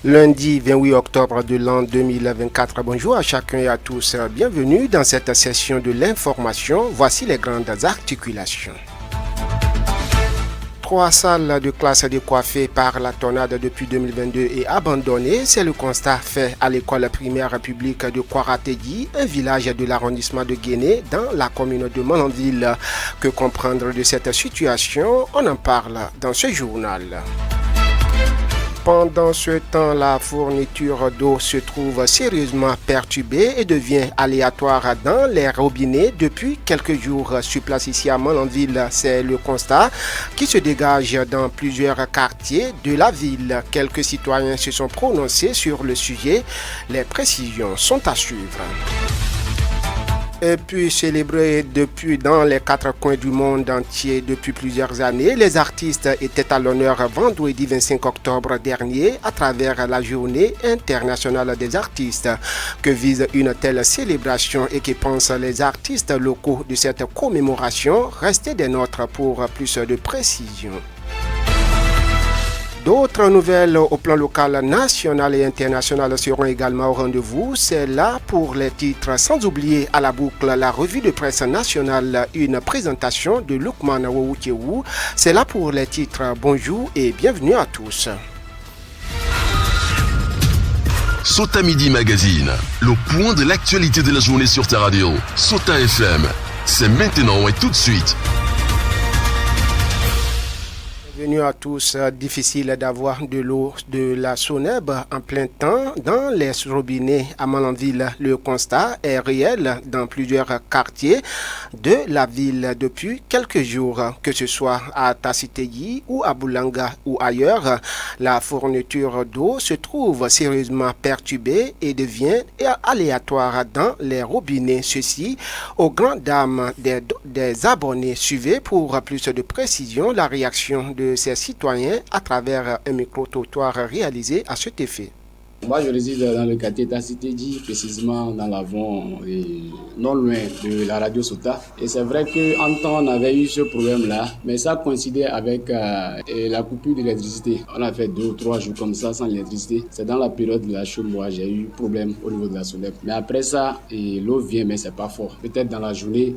Lundi 28 octobre de l'an 2024. Bonjour à chacun et à tous. Bienvenue dans cette session de l'information. Voici les grandes articulations. 3 salles de classe décoiffées par la tornade depuis 2022 et abandonnées. C'est le constat fait à l'école primaire publique de Kwarategi, un village de l'arrondissement de Guéné dans la commune de Mononville. Que comprendre de cette situation? On en parle dans ce journal. Pendant ce temps, la fourniture d'eau se trouve sérieusement perturbée et devient aléatoire dans les robinets depuis quelques jours. Sur place ici à Mononville, c'est le constat qui se dégage dans plusieurs quartiers de la ville. Quelques citoyens se sont prononcés sur le sujet. Les précisions sont à suivre. Et puis célébré depuis dans les 4 coins du monde entier depuis plusieurs années, les artistes étaient à l'honneur vendredi 25 octobre dernier à travers la journée internationale des artistes. Que vise une telle célébration et que pensent les artistes locaux de cette commémoration? Restez des nôtres pour plus de précision. D'autres nouvelles au plan local, national et international seront également au rendez-vous. C'est là pour les titres, sans oublier à la boucle la revue de presse nationale, une présentation de Lukman Woukéou. C'est là pour les titres. Bonjour et bienvenue à tous. Sota Midi Magazine, le point de l'actualité de la journée sur ta radio. Sota FM, c'est maintenant et tout de suite. Bienvenue à tous. Difficile d'avoir de l'eau de la Soneb en plein temps dans les robinets à Mononville. Le constat est réel dans plusieurs quartiers de la ville depuis quelques jours, que ce soit à Tassiteyi ou à Boulanga ou ailleurs. La fourniture d'eau se trouve sérieusement perturbée et devient aléatoire dans les robinets. Ceci aux grandes dames des abonnés. Suivez pour plus de précision la réaction de ces citoyens à travers un micro-trottoir réalisé à cet effet. Moi, je réside dans le quartier Tassiteyi, précisément dans l'Avon, non loin de la radio Sota. Et c'est vrai qu'en temps, on avait eu ce problème-là, mais ça coïncidait avec la coupure d'électricité. On a fait 2 ou 3 jours comme ça sans électricité. C'est dans la période de la chaude, moi, j'ai eu problème au niveau de la Soneb. Mais après ça, l'eau vient, mais c'est pas fort. Peut-être dans la journée,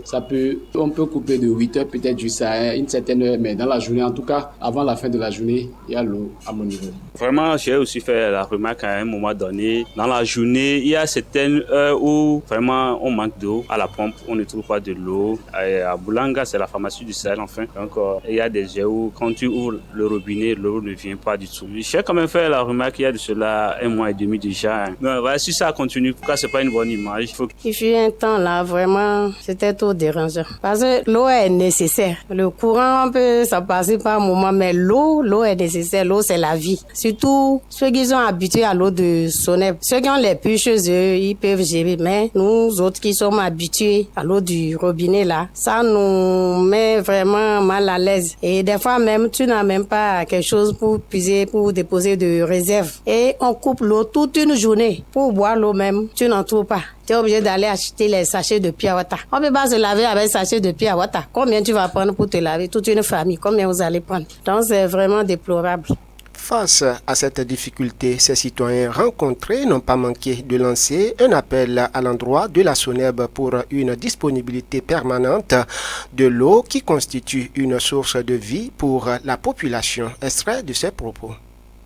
on peut couper de 8 heures, peut-être jusqu'à une certaine heure, mais dans la journée, en tout cas, avant la fin de la journée, il y a l'eau à mon niveau. Vraiment, j'ai aussi fait la remarque à un moment donné. Dans la journée, il y a certaines heures où vraiment on manque d'eau. À la pompe, on ne trouve pas de l'eau. À Boulanga, c'est la pharmacie du Sahel, enfin. Donc, il y a des heures où quand tu ouvres le robinet, l'eau ne vient pas du tout. J'ai quand même fait la remarque il y a de cela 1 mois et demi déjà. Mais voilà, si ça continue, pourquoi c'est pas une bonne image? Il fut un temps là, vraiment, c'était trop dérangeant. Parce que l'eau est nécessaire. Le courant peut ça passer par moment, mais l'eau est nécessaire. L'eau, c'est la vie. Surtout ceux qui sont habitués à l'eau de Soneb. Ceux qui ont les puits chez eux, ils peuvent gérer. Mais nous autres qui sommes habitués à l'eau du robinet là, ça nous met vraiment mal à l'aise. Et des fois même, tu n'as même pas quelque chose pour puiser, pour déposer de réserve. Et on coupe l'eau toute une journée. Pour boire l'eau même, tu n'en trouves pas. Tu es obligé d'aller acheter les sachets de Piawata. On ne peut pas se laver avec un sachet de Piawata. Combien tu vas prendre pour te laver? Toute une famille, combien vous allez prendre? Donc c'est vraiment déplorable. Face à cette difficulté, ces citoyens rencontrés n'ont pas manqué de lancer un appel à l'endroit de la Soneb pour une disponibilité permanente de l'eau qui constitue une source de vie pour la population. Extrait de ces propos.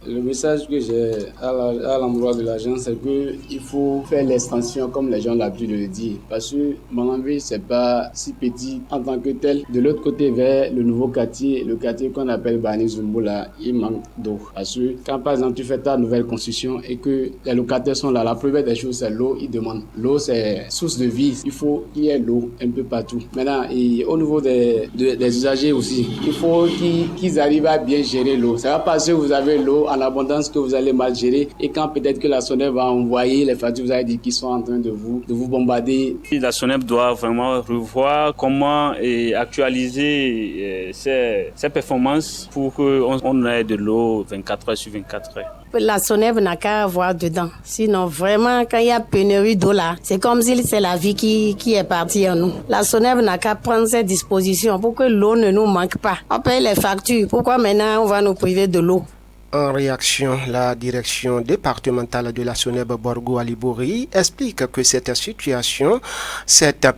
Le message que j'ai à l'endroit de l'agence, c'est qu'il faut faire l'extension comme les gens ont l'habitude de le dire. Parce que Mononville, c'est pas si petit en tant que tel. De l'autre côté, vers le nouveau quartier, le quartier qu'on appelle Bani Zumbola, il manque d'eau. Parce que quand par exemple tu fais ta nouvelle construction et que les locataires sont là, la première des choses, c'est l'eau, ils demandent. L'eau, c'est source de vie. Il faut qu'il y ait l'eau un peu partout. Maintenant, et au niveau des usagers aussi, il faut qu'ils arrivent à bien gérer l'eau. Ça va pas si vous avez l'eau en abondance que vous allez mal gérer et quand peut-être que la Soneb va envoyer les factures, vous allez dire qu'ils sont en train de vous bombarder. La Soneb doit vraiment revoir comment actualiser ses performances pour qu'on ait de l'eau 24 heures sur 24 heures. La Soneb n'a qu'à avoir dedans. Sinon, vraiment, quand il y a pénurie d'eau là, c'est comme si c'est la vie qui est partie en nous. La Soneb n'a qu'à prendre ses dispositions pour que l'eau ne nous manque pas. On paye les factures. Pourquoi maintenant on va nous priver de l'eau? En réaction, la direction départementale de la SONEB Borgo-Alibouri explique que cette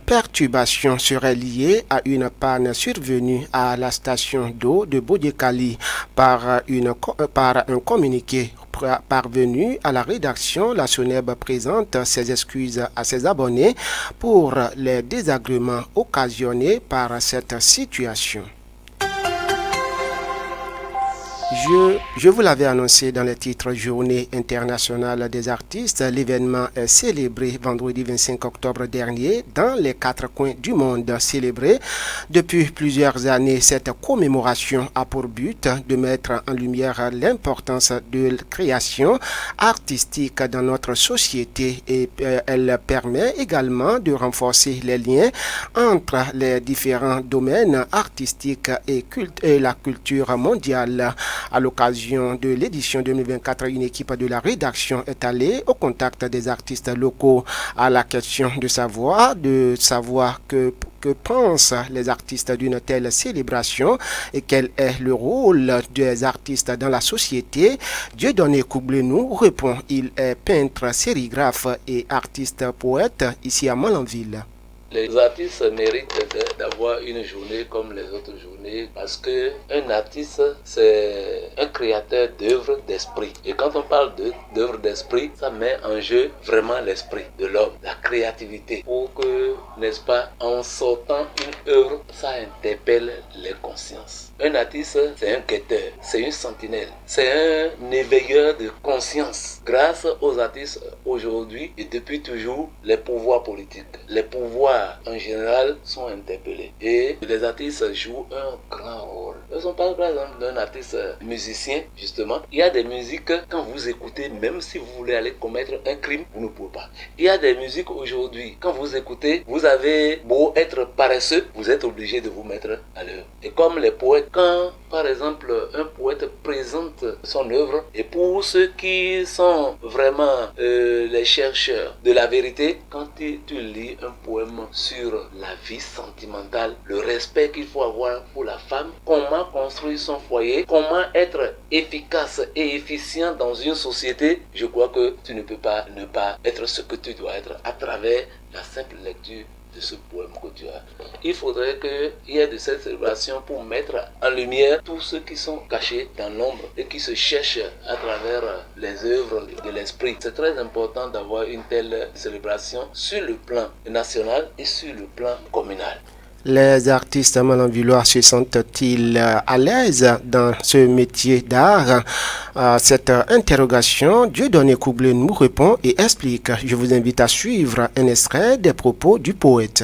perturbation serait liée à une panne survenue à la station d'eau de Bodekali. Par un communiqué parvenu à la rédaction, la SONEB présente ses excuses à ses abonnés pour les désagréments occasionnés par cette situation. Je vous l'avais annoncé dans les titres Journée internationale des artistes. L'événement est célébré vendredi 25 octobre dernier dans les 4 coins du monde. Célébré depuis plusieurs années, cette commémoration a pour but de mettre en lumière l'importance de la création artistique dans notre société et elle permet également de renforcer les liens entre les différents domaines artistiques et la culture mondiale. À l'occasion de l'édition 2024, une équipe de la rédaction est allée au contact des artistes locaux. À la question de savoir que pensent les artistes d'une telle célébration et quel est le rôle des artistes dans la société, Dieudonné Koublenou répond. Il est peintre, sérigraphe et artiste poète ici à Malanville. Les artistes méritent d'avoir une journée comme les autres journées parce qu'un artiste, c'est un créateur d'œuvres d'esprit. Et quand on parle d'œuvres d'esprit, ça met en jeu vraiment l'esprit de l'homme, la créativité. Pour que, n'est-ce pas, en sortant une œuvre, ça interpelle les consciences. Un artiste, c'est un quêteur, c'est une sentinelle, c'est un éveilleur de conscience. Grâce aux artistes aujourd'hui et depuis toujours, les pouvoirs politiques, les pouvoirs en général sont interpellés. Et les artistes jouent un grand rôle. Si on parle par exemple d'un artiste musicien, justement, il y a des musiques, quand vous écoutez, même si vous voulez aller commettre un crime, vous ne pouvez pas. Il y a des musiques aujourd'hui, quand vous écoutez, vous avez beau être paresseux, vous êtes obligé de vous mettre à l'œuvre. Et comme les poètes, quand par exemple un poète présente son œuvre, et pour ceux qui sont vraiment les chercheurs de la vérité, quand tu lis un poème sur la vie sentimentale, le respect qu'il faut avoir pour la femme, comment construire son foyer, comment être efficace et efficient dans une société, je crois que tu ne peux pas ne pas être ce que tu dois être à travers la simple lecture de ce poème que tu as. Il faudrait qu'il y ait de cette célébration pour mettre en lumière tous ceux qui sont cachés dans l'ombre et qui se cherchent à travers les œuvres de l'esprit. C'est très important d'avoir une telle célébration sur le plan national et sur le plan communal. Les artistes malanvillois se sentent-ils à l'aise dans ce métier d'art? À cette interrogation, Dieudonné Koublenou répond et explique. Je vous invite à suivre un extrait des propos du poète.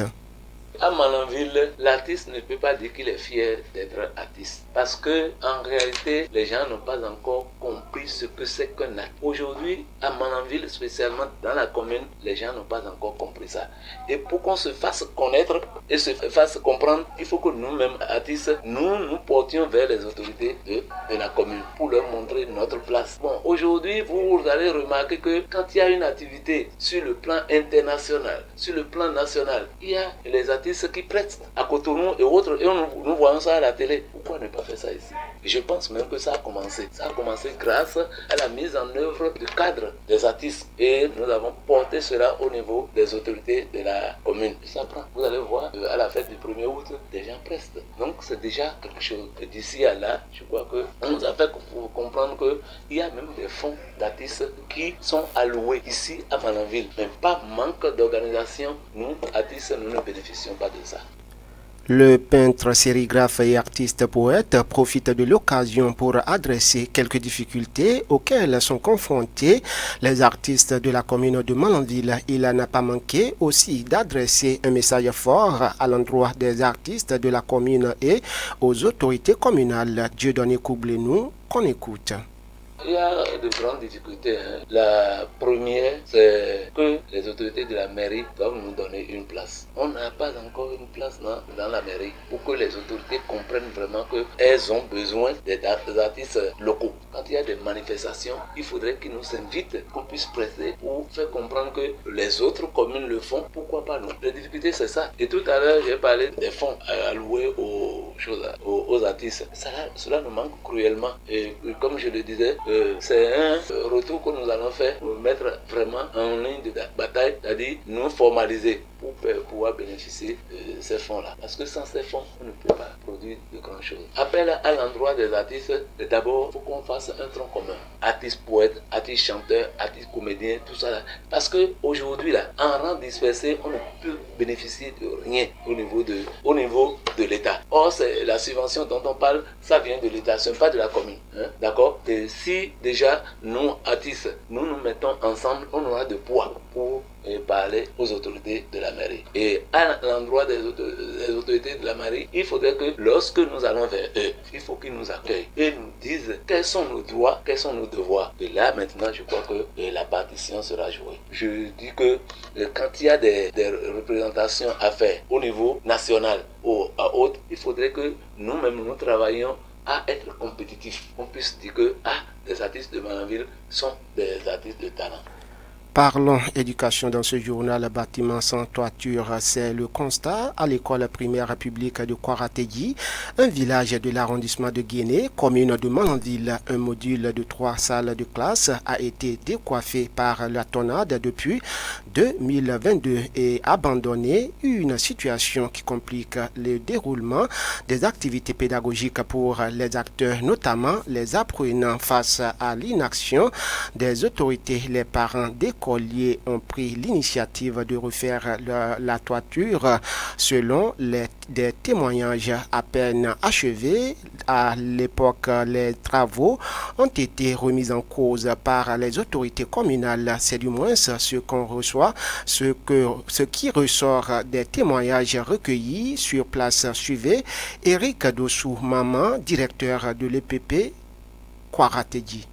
À Malanville, l'artiste ne peut pas dire qu'il est fier d'être artiste. Parce que, en réalité, les gens n'ont pas encore compris ce que c'est qu'un artiste. Aujourd'hui, à Malanville, spécialement dans la commune, les gens n'ont pas encore compris ça. Et pour qu'on se fasse connaître et se fasse comprendre, il faut que nous-mêmes, artistes, nous portions vers les autorités de la commune pour leur montrer notre place. Bon, aujourd'hui, vous allez remarquer que quand il y a une activité sur le plan international, sur le plan national, il y a les artistes qui prêtent à Cotonou et autres, et nous voyons ça à la télé. Pourquoi ne pas faire ça ici? Et je pense même que ça a commencé. Ça a commencé grâce à la mise en œuvre du cadre des artistes. Et nous avons porté cela au niveau des autorités de la commune. Ça prend. Vous allez voir, à la fête du 1er août, des gens prestent. Donc c'est déjà quelque chose. Et d'ici à là, je crois qu'on nous a fait comprendre qu'il y a même des fonds d'artistes qui sont alloués ici à Malanville. Mais pas manque d'organisation. Nous, artistes, nous ne bénéficions pas de ça. Le peintre, sérigraphe et artiste poète profite de l'occasion pour adresser quelques difficultés auxquelles sont confrontés les artistes de la commune de Malanville. Il n'a pas manqué aussi d'adresser un message fort à l'endroit des artistes de la commune et aux autorités communales. Dieudonné Koublenou, qu'on écoute. Il y a de grandes difficultés. La première, c'est que les autorités de la mairie doivent nous donner une place. On n'a pas encore une place dans la mairie pour que les autorités comprennent vraiment qu'elles ont besoin des artistes locaux. Quand il y a des manifestations, il faudrait qu'ils nous invitent, qu'on puisse prêter pour faire comprendre que les autres communes le font, pourquoi pas nous. La difficulté, c'est ça. Et tout à l'heure, j'ai parlé des fonds alloués aux artistes. Cela nous manque cruellement. Et comme je le disais, c'est un retour que nous allons faire pour mettre vraiment en ligne de bataille, c'est-à-dire nous formaliser pour pouvoir bénéficier de ces fonds-là. Parce que sans ces fonds, on ne peut pas produire de grandes choses. Appel à l'endroit des artistes, d'abord, il faut qu'on fasse un tronc commun. Artistes poètes, artistes chanteurs, artistes comédiens, tout ça là. Parce qu'aujourd'hui, là, en rang dispersé, on ne peut bénéficier de rien au niveau de l'État. Or, c'est la subvention dont on parle, ça vient de l'État, ce n'est pas de la commune. D'accord? Et si déjà, nous, artistes, nous mettons ensemble, on aura de poids pour parler aux autorités de la mairie. Et à l'endroit des autorités de la mairie, il faudrait que lorsque nous allons vers eux, il faut qu'ils nous accueillent et nous disent quels sont nos droits, quels sont nos devoirs. Et là, maintenant, je crois que la partition sera jouée. Je dis que quand il y a des représentations à faire au niveau national ou à autre, il faudrait que nous-mêmes, nous travaillions à être compétitifs. On puisse dire que les artistes de Malanville sont des artistes de talent. Parlons éducation dans ce journal. Bâtiment sans toiture, c'est le constat à l'école primaire publique de Kwarategi, un village de l'arrondissement de Guéné, commune de Malanville. Un module de 3 salles de classe a été décoiffé par la tornade depuis 2022 et abandonné, une situation qui complique le déroulement des activités pédagogiques pour les acteurs, notamment les apprenants. Face à l'inaction des autorités, les parents d'écoliers ont pris l'initiative de refaire la toiture. Selon des témoignages à peine achevés, à l'époque, les travaux ont été remis en cause par les autorités communales. C'est du moins ce qu'on reçoit, ce qui ressort des témoignages recueillis sur place. Suivez Eric Dossou Maman, directeur de l'EPP Kwarategi.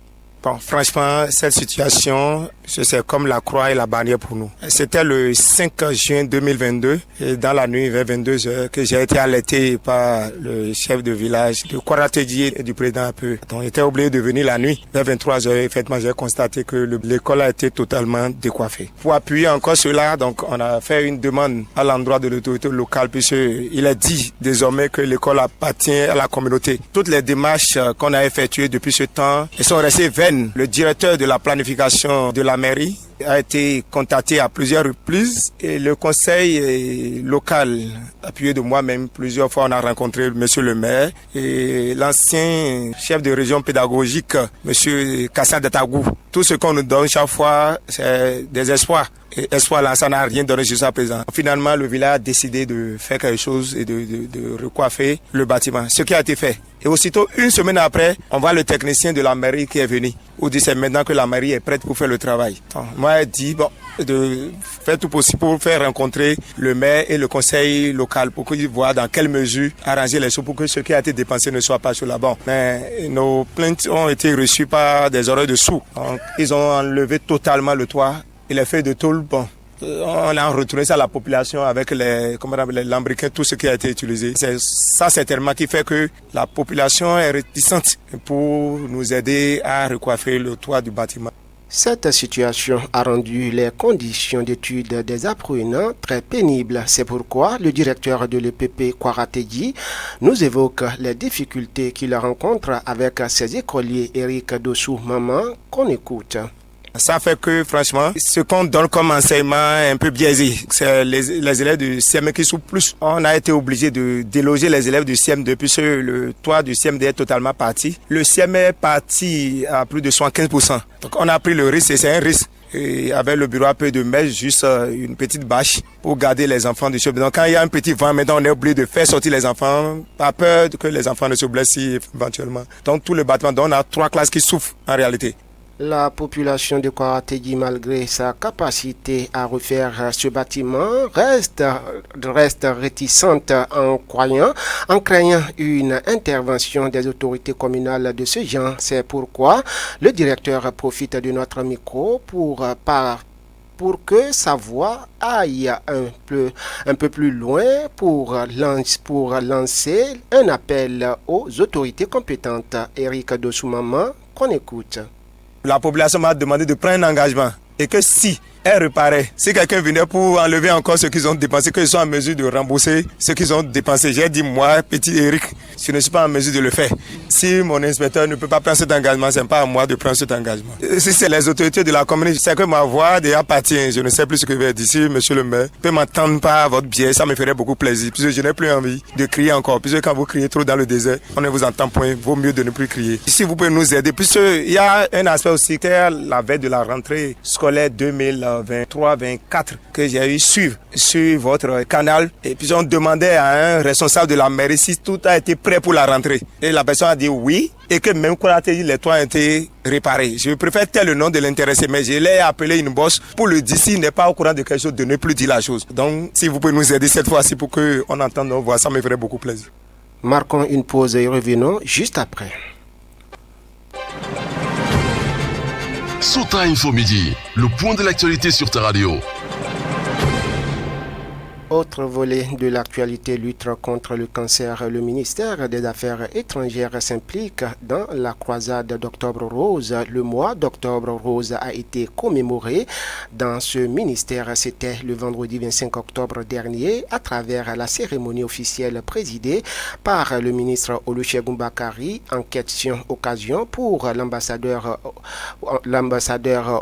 Bon, franchement, cette situation, c'est comme la croix et la bannière pour nous. C'était le 5 juin 2022, et dans la nuit vers 22h, que j'ai été alerté par le chef de village de Kwarategi et du président Apeu. Donc, il était obligé de venir la nuit. Vers 23h, effectivement, j'ai constaté que l'école a été totalement décoiffée. Pour appuyer encore cela, donc, on a fait une demande à l'endroit de l'autorité locale, puisqu'il est dit désormais que l'école appartient à la communauté. Toutes les démarches qu'on a effectuées depuis ce temps, elles sont restées vaines. Le directeur de la planification de la mairie a été contacté à plusieurs reprises et le conseil local, appuyé de moi-même, plusieurs fois on a rencontré monsieur le maire et l'ancien chef de région pédagogique, monsieur Kassan Datagou. Tout ce qu'on nous donne chaque fois, c'est des espoirs. Et espoir là, ça n'a rien donné jusqu'à présent. Finalement, le village a décidé de faire quelque chose et de recoiffer le bâtiment. Ce qui a été fait. Et aussitôt, une semaine après, on voit le technicien de la mairie qui est venu. On dit c'est maintenant que la mairie est prête pour faire le travail. Donc, moi, j'ai dit, de faire tout possible pour faire rencontrer le maire et le conseil local pour qu'ils voient dans quelle mesure arranger les choses pour que ce qui a été dépensé ne soit pas sur la banque. Mais nos plaintes ont été reçues par des oreilles de sourds. Donc, ils ont enlevé totalement le toit et les feuilles de tôle. Bon, on a retourné ça à la population avec les lambriquets, tout ce qui a été utilisé. C'est ça certainement qui fait que la population est réticente pour nous aider à recoiffer le toit du bâtiment. Cette situation a rendu les conditions d'études des apprenants très pénibles. C'est pourquoi le directeur de l'EPP Kwarategi nous évoque les difficultés qu'il rencontre avec ses écoliers. Eric Dossou Maman, qu'on écoute. Ça fait que, franchement, ce qu'on donne comme enseignement est un peu biaisé. C'est les élèves du CM qui souffrent plus. On a été obligé de déloger les élèves du CM depuis que le toit du CMD est totalement parti. Le CM est parti à plus de 75%. Donc, on a pris le risque et c'est un risque. Et avec le bureau APE de mettre juste une petite bâche pour garder les enfants du CM. Donc, quand il y a un petit vent, maintenant, on est obligé de faire sortir les enfants, pas peur que les enfants ne se blessent éventuellement. Donc, tout le bâtiment, donc, on a 3 classes qui souffrent en réalité. La population de Kouartegui, malgré sa capacité à refaire ce bâtiment, reste réticente en craignant une intervention des autorités communales de ce genre. C'est pourquoi le directeur profite de notre micro pour que sa voix aille un peu plus loin pour lancer un appel aux autorités compétentes. Eric Dosoumama, qu'on écoute. La population m'a demandé de prendre un engagement et que si elle reparaît, si quelqu'un venait pour enlever encore ce qu'ils ont dépensé, qu'ils soient en mesure de rembourser ce qu'ils ont dépensé. J'ai dit, moi, petit Eric, je ne suis pas en mesure de le faire. Si mon inspecteur ne peut pas prendre cet engagement, ce n'est pas à moi de prendre cet engagement. Si c'est les autorités de la commune, je sais que ma voix déjà appartient. Je ne sais plus ce que je vais dire. Si monsieur le maire peut m'entendre par votre biais, ça me ferait beaucoup plaisir. Puisque je n'ai plus envie de crier encore. Puisque quand vous criez trop dans le désert, on ne vous entend point. Vaut mieux de ne plus crier. Si vous pouvez nous aider, puisqu'il y a un aspect aussi, c'est la veille de la rentrée scolaire 2023-24 que j'ai eu suivre sur votre canal. Et puis on demandait à un responsable de la mairie si tout a été prêt pour la rentrée. Et la personne a dit oui. Et que même Kouartegui, les toits ont été réparés. Je préfère tel le nom de l'intéressé, mais je l'ai appelé une bosse pour le dire s'il n'est pas au courant de quelque chose, de ne plus dire la chose. Donc, si vous pouvez nous aider cette fois-ci pour qu'on entende nos voix, ça me ferait beaucoup plaisir. Marquons une pause et revenons juste après. Sota Info Midi, le point de l'actualité sur ta radio. Autre volet de l'actualité, lutte contre le cancer. Le ministère des Affaires étrangères s'implique dans la croisade d'Octobre Rose. Le mois d'Octobre Rose a été commémoré dans ce ministère. C'était le vendredi 25 octobre dernier à travers la cérémonie officielle présidée par le ministre Olusegun Bakari en occasion pour l'ambassadeur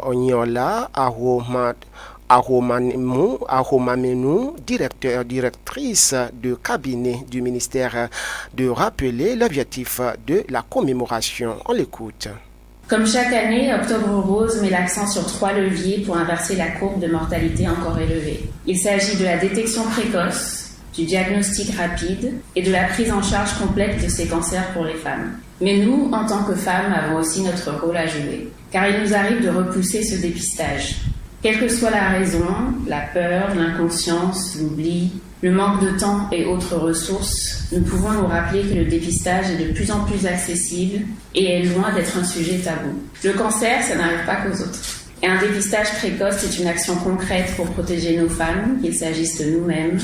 Onyola Ahomamenu, directrice de cabinet du ministère, de rappeler l'objectif de la commémoration. On l'écoute. Comme chaque année, Octobre Rose met l'accent sur 3 leviers pour inverser la courbe de mortalité encore élevée. Il s'agit de la détection précoce, du diagnostic rapide et de la prise en charge complète de ces cancers pour les femmes. Mais nous, en tant que femmes, avons aussi notre rôle à jouer, car il nous arrive de repousser ce dépistage. Quelle que soit la raison, la peur, l'inconscience, l'oubli, le manque de temps et autres ressources, nous pouvons nous rappeler que le dépistage est de plus en plus accessible et est loin d'être un sujet tabou. Le cancer, ça n'arrive pas qu'aux autres. Et un dépistage précoce est une action concrète pour protéger nos femmes, qu'il s'agisse de nous-mêmes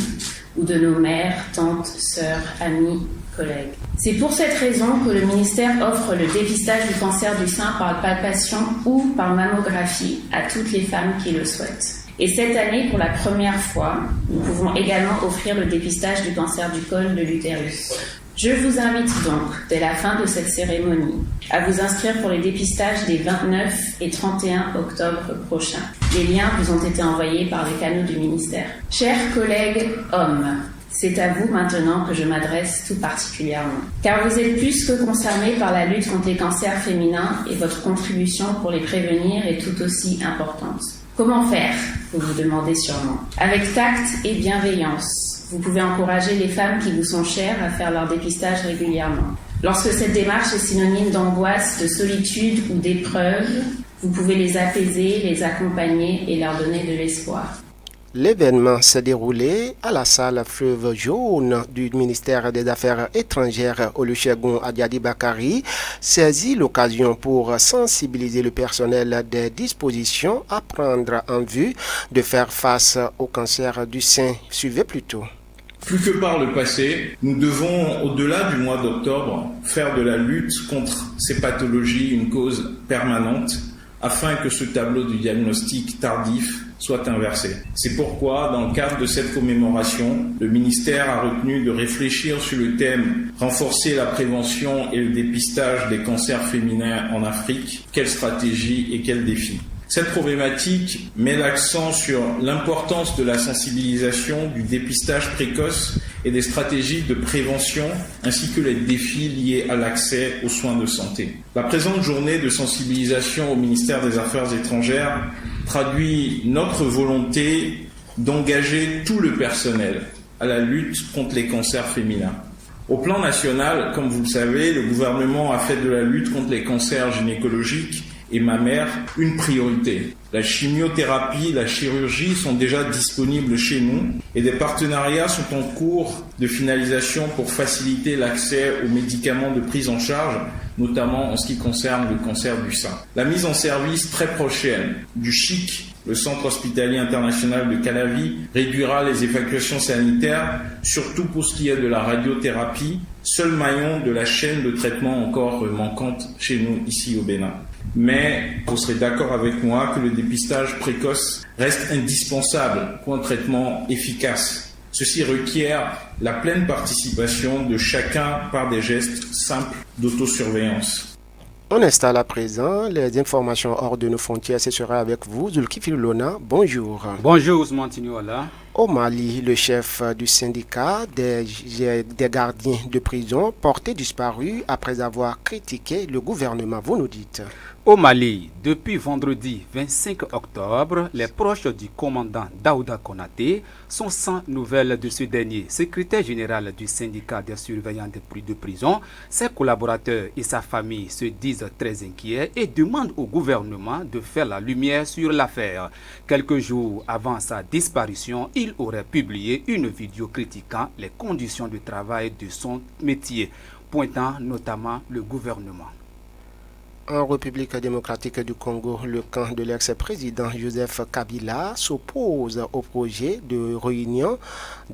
ou de nos mères, tantes, sœurs, amies, collègues. C'est pour cette raison que le ministère offre le dépistage du cancer du sein par palpation ou par mammographie à toutes les femmes qui le souhaitent. Et cette année, pour la première fois, nous pouvons également offrir le dépistage du cancer du col de l'utérus. Je vous invite donc, dès la fin de cette cérémonie, à vous inscrire pour les dépistages des 29 et 31 octobre prochains. Les liens vous ont été envoyés par les canaux du ministère. Chers collègues hommes, c'est à vous maintenant que je m'adresse tout particulièrement. Car vous êtes plus que concernés par la lutte contre les cancers féminins et votre contribution pour les prévenir est tout aussi importante. Comment faire, vous vous demandez sûrement. Avec tact et bienveillance, vous pouvez encourager les femmes qui vous sont chères à faire leur dépistage régulièrement. Lorsque cette démarche est synonyme d'angoisse, de solitude ou d'épreuve, vous pouvez les apaiser, les accompagner et leur donner de l'espoir. L'événement s'est déroulé à la salle Fleuve Jaune du ministère des Affaires étrangères. Olusegun Bakari saisit l'occasion pour sensibiliser le personnel des dispositions à prendre en vue de faire face au cancer du sein. Suivez plutôt. Plus que par le passé, nous devons, au-delà du mois d'octobre, faire de la lutte contre ces pathologies une cause permanente afin que ce tableau du diagnostic tardif soit inversé. C'est pourquoi, dans le cadre de cette commémoration, le ministère a retenu de réfléchir sur le thème « Renforcer la prévention et le dépistage des cancers féminins en Afrique. Quelle stratégie et quels défis ?» Cette problématique met l'accent sur l'importance de la sensibilisation, du dépistage précoce et des stratégies de prévention, ainsi que les défis liés à l'accès aux soins de santé. La présente journée de sensibilisation au ministère des Affaires étrangères traduit notre volonté d'engager tout le personnel à la lutte contre les cancers féminins. Au plan national, comme vous le savez, le gouvernement a fait de la lutte contre les cancers gynécologiques et ma mère une priorité. La chimiothérapie, la chirurgie sont déjà disponibles chez nous et des partenariats sont en cours de finalisation pour faciliter l'accès aux médicaments de prise en charge, notamment en ce qui concerne le cancer du sein. La mise en service très prochaine du CHIC, le Centre hospitalier international de Calavi, réduira les évacuations sanitaires, surtout pour ce qui est de la radiothérapie, seul maillon de la chaîne de traitement encore manquante chez nous ici au Bénin. Mais vous serez d'accord avec moi que le dépistage précoce reste indispensable pour un traitement efficace. Ceci requiert la pleine participation de chacun par des gestes simples d'autosurveillance. On installe à présent les informations hors de nos frontières. Ce sera avec vous, Zulkifil Lona. Bonjour. Bonjour, Ousmane Tiniola. Au Mali, le chef du syndicat des gardiens de prison porté disparu après avoir critiqué le gouvernement. Vous nous dites. Au Mali, depuis vendredi 25 octobre, les proches du commandant Daouda Konaté sont sans nouvelles de ce dernier. Secrétaire général du syndicat des surveillants de prison, ses collaborateurs et sa famille se disent très inquiets et demandent au gouvernement de faire la lumière sur l'affaire. Quelques jours avant sa disparition, il aurait publié une vidéo critiquant les conditions de travail de son métier, pointant notamment le gouvernement. En République démocratique du Congo, le camp de l'ex-président Joseph Kabila s'oppose au projet de réunion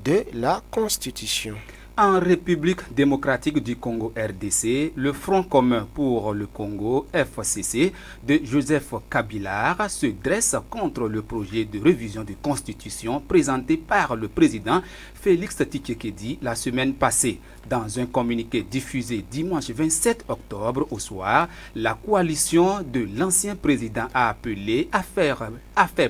de la Constitution. En République démocratique du Congo RDC, le Front commun pour le Congo FCC de Joseph Kabila se dresse contre le projet de révision de constitution présenté par le président Félix Tshisekedi la semaine passée. Dans un communiqué diffusé dimanche 27 octobre au soir, la coalition de l'ancien président a appelé à faire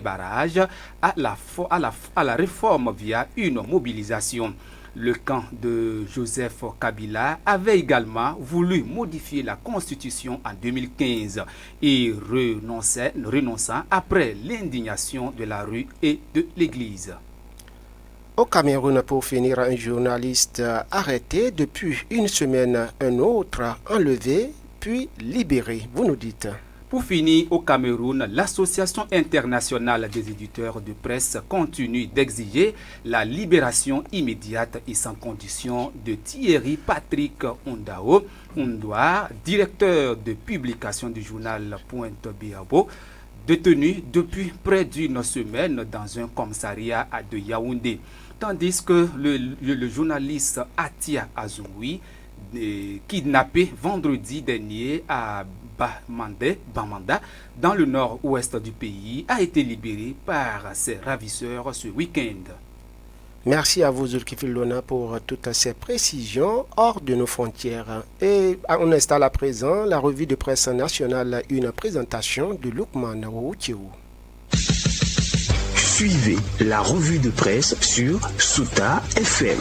barrage à la réforme via une mobilisation. Le camp de Joseph Kabila avait également voulu modifier la constitution en 2015 et renonçant après l'indignation de la rue et de l'église. Au Cameroun, pour finir, un journaliste arrêté depuis une semaine, un autre enlevé puis libéré. Vous nous dites. Pour finir, au Cameroun, l'Association internationale des éditeurs de presse continue d'exiger la libération immédiate et sans condition de Thierry Patrick Ondoa, directeur de publication du journal Pointe Biabo, détenu depuis près d'une semaine dans un commissariat de Yaoundé, tandis que le journaliste Atia Azoui, kidnappé vendredi dernier à Bamanda, dans le nord-ouest du pays, a été libéré par ses ravisseurs ce week-end. Merci à vous, Zulkifil Lona, pour toutes ces précisions hors de nos frontières. Et on installe à présent la revue de presse nationale, une présentation de Lukman Roukiou. Suivez la revue de presse sur Souta FM.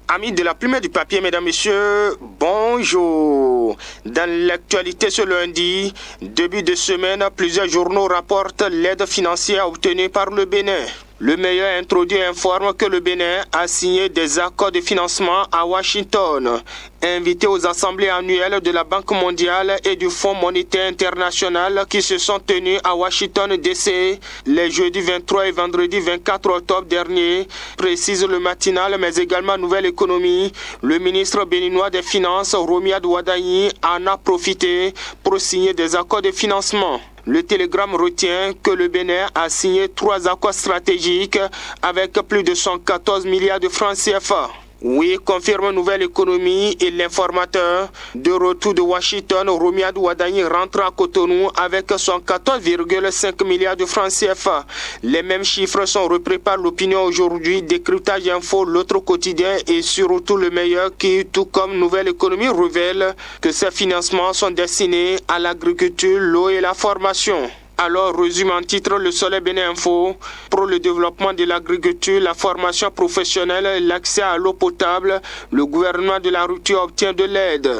Amis de la plume et du papier, mesdames, messieurs, bonjour. Dans l'actualité ce lundi, début de semaine, plusieurs journaux rapportent l'aide financière obtenue par le Bénin. Le Meilleur introduit informe que le Bénin a signé des accords de financement à Washington. Invité aux assemblées annuelles de la Banque mondiale et du Fonds monétaire international qui se sont tenues à Washington DC les jeudis 23 et vendredi 24 octobre dernier, précise le matinal mais également Nouvelle Économie, le ministre béninois des Finances Romiad Wadayi en a profité pour signer des accords de financement. Le télégramme retient que le Bénin a signé 3 accords stratégiques avec plus de 114 milliards de francs CFA. Oui, confirme Nouvelle Économie et l'informateur. De retour de Washington, Romiad Wadayi rentre à Cotonou avec 114,5 milliards de francs CFA. Les mêmes chiffres sont repris par l'opinion aujourd'hui, Décryptage Info, l'autre quotidien et surtout le Meilleur qui, tout comme Nouvelle Économie, révèle que ces financements sont destinés à l'agriculture, l'eau et la formation. Alors, résume en titre le Soleil Bénin Info, pour le développement de l'agriculture, la formation professionnelle et l'accès à l'eau potable, le gouvernement de la rupture obtient de l'aide.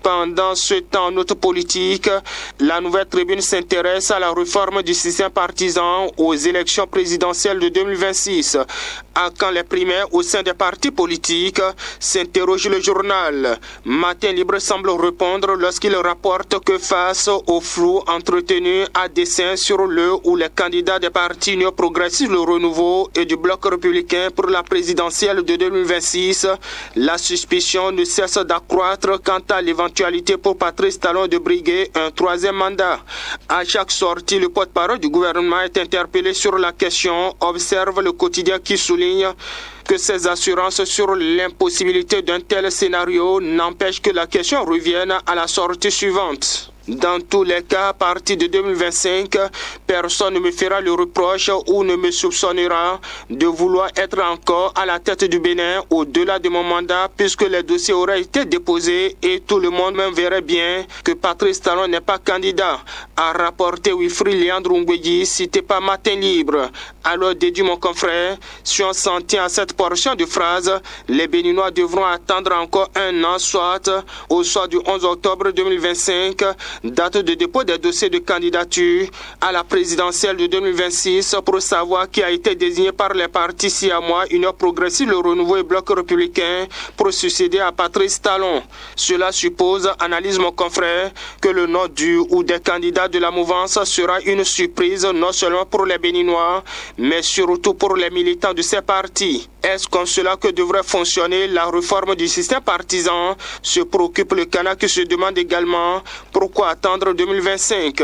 Pendant ce temps, notre politique, la Nouvelle Tribune s'intéresse à la réforme du système partisan aux élections présidentielles de 2026. À quand les primaires au sein des partis politiques, s'interroge le journal. Matin Libre semble répondre lorsqu'il rapporte que face au flou entretenu à dessein sur le ou les candidats des partis Union Progressiste, le Renouveau et du Bloc républicain pour la présidentielle de 2026, la suspicion ne cesse d'accroître quant à l'éventualité pour Patrice Talon de briguer un troisième mandat. À chaque sortie, le porte-parole du gouvernement est interpellé sur la question, observe le quotidien qui souligne que ces assurances sur l'impossibilité d'un tel scénario n'empêchent que la question revienne à la sortie suivante. Dans tous les cas, à partir de 2025, personne ne me fera le reproche ou ne me soupçonnera de vouloir être encore à la tête du Bénin au-delà de mon mandat puisque les dossiers auraient été déposés et tout le monde même verrait bien que Patrice Talon n'est pas candidat, a rapporté Wilfried Léandre Ngwedi, cité par Matin Libre. Alors, déduit mon confrère, si on s'en tient à cette portion de phrase, les Béninois devront attendre encore un an, soit au soir du 11 octobre 2025, date de dépôt des dossiers de candidature à la présidentielle de 2026 pour savoir qui a été désigné par les partis siamois Union Progressiste, le Renouveau et Bloc républicain pour succéder à Patrice Talon. Cela suppose, analyse mon confrère, que le nom du ou des candidats de la mouvance sera une surprise non seulement pour les Béninois, mais surtout pour les militants de ces partis. Est-ce comme cela que devrait fonctionner la réforme du système partisan? Se préoccupe le Canard qui se demande également pourquoi attendre 2025.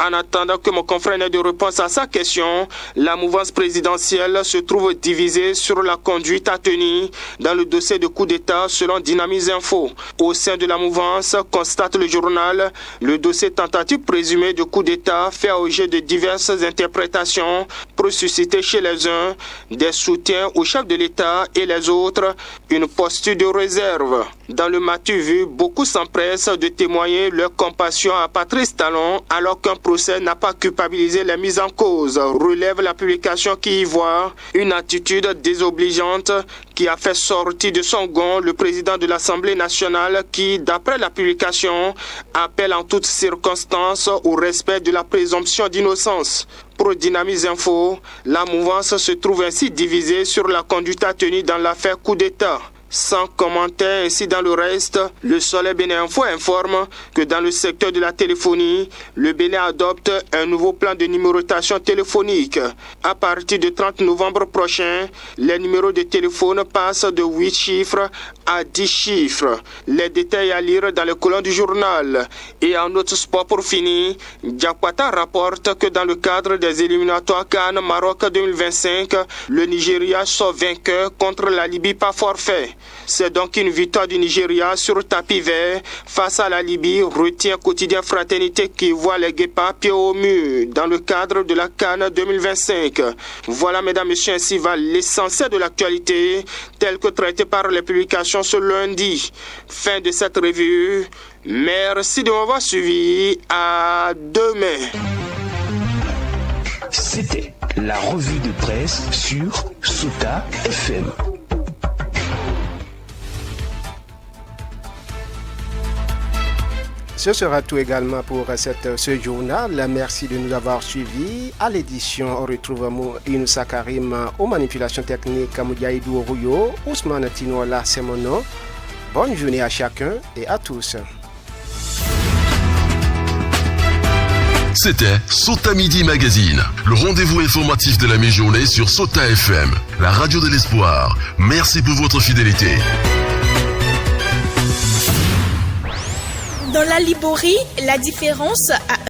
En attendant que mon confrère n'ait de réponse à sa question, la mouvance présidentielle se trouve divisée sur la conduite à tenir dans le dossier de coup d'État selon Dynamise Info. Au sein de la mouvance, constate le journal, le dossier tentative présumé de coup d'État fait objet de diverses interprétations pour susciter chez les uns des soutiens au chef de l'État et les autres une posture de réserve. Dans le Matu Vu, beaucoup s'empressent de témoigner leur compassion à Patrice Talon alors qu'un procès n'a pas culpabilisé les mises en cause. Relève la publication qui y voit une attitude désobligeante qui a fait sortir de son gond le président de l'Assemblée nationale qui, d'après la publication, appelle en toutes circonstances au respect de la présomption d'innocence. Pour Dynamise Info, la mouvance se trouve ainsi divisée sur la conduite à tenir dans l'affaire coup d'État. Sans commentaire, ainsi dans le reste, le Soleil Bénin Info informe que dans le secteur de la téléphonie, le Bénin adopte un nouveau plan de numérotation téléphonique. À partir du 30 novembre prochain, les numéros de téléphone passent de 8 chiffres à 10 chiffres. Les détails à lire dans les colonnes du journal. Et en autre sport pour finir, Diakwata rapporte que dans le cadre des éliminatoires CAN Maroc 2025, le Nigeria sort vainqueur contre la Libye par forfait. C'est donc une victoire du Nigeria sur tapis vert face à la Libye, retient quotidien Fraternité qui voit les guépards pieds au mur dans le cadre de la CAN 2025. Voilà, mesdames, messieurs, ainsi va l'essentiel de l'actualité tel que traité par les publications ce lundi. Fin de cette revue. Merci de m'avoir suivi. À demain. C'était la revue de presse sur Sota FM. Ce sera tout également pour ce journal. Merci de nous avoir suivis. À l'édition, on retrouve Inoussa Karim aux manipulations techniques, Moudiaïdou Rouyo, Ousmane Tinola, c'est mon nom. Bonne journée à chacun et à tous. C'était Sota Midi Magazine, le rendez-vous informatif de la mi-journée sur Sota FM, la radio de l'espoir. Merci pour votre fidélité. Dans la Liborie, la différence a